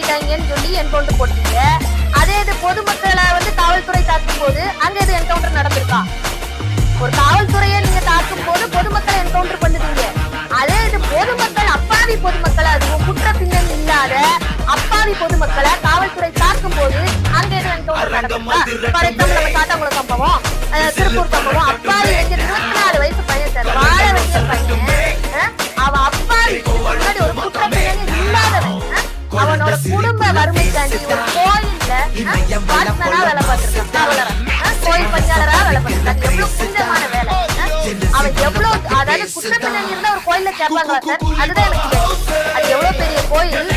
பண்ணிட்டாங்கன்னு சொல்லி என்கவுண்டர் போட்டீங்க. அதே இது பொதுமக்களை வந்து காவல்துறை தாக்கும் போது அங்க இது என்கவுண்டர் நடந்திருக்கா? ஒரு காவல்துறையை நீங்க தாக்கும் போது பொதுமக்களை என்கவுண்டர் பண்ணுவீங்க. அதே இது பொதுமக்கள் அப்பாவி பொதுமக்களை, அதுவும் குற்ற பின்னணி இல்லாத அப்பாவி பொதுமக்களை காவல்துறை தாக்கும் போது அங்க இது என்கவுண்டர் நடந்திருக்கா? ஃபார் எக்ஸாம்பிள் நம்ம காட்டாங்குளம் சம்பவம், திருப்பூர் சம்பவம், அப்பாவி வந்து 24 வயசு பையன் சார், வாழ வேண்டிய பையன், அவன் அப்பாவி முன்னாடி ஒரு குற்ற பின்னணி இல்லாதவன், அவனோட குடும்ப வறுமைக்காண்டி ஒரு கோயில்ல வாட்ச்மேனா வேலை பார்த்திருக்கான், கோயில் பணியாளரா வேலை பார்த்திருக்கான். எவ்வளவு புனிதமான வேலை. அவன் எவ்வளவு, அதாவது குற்ற பின்னணி இருந்தா ஒரு கோயில்ல சேர்ப்பாங்க சார், அதுதான் எனக்கு தெரியும். அது எவ்வளவு பெரிய கோயில்,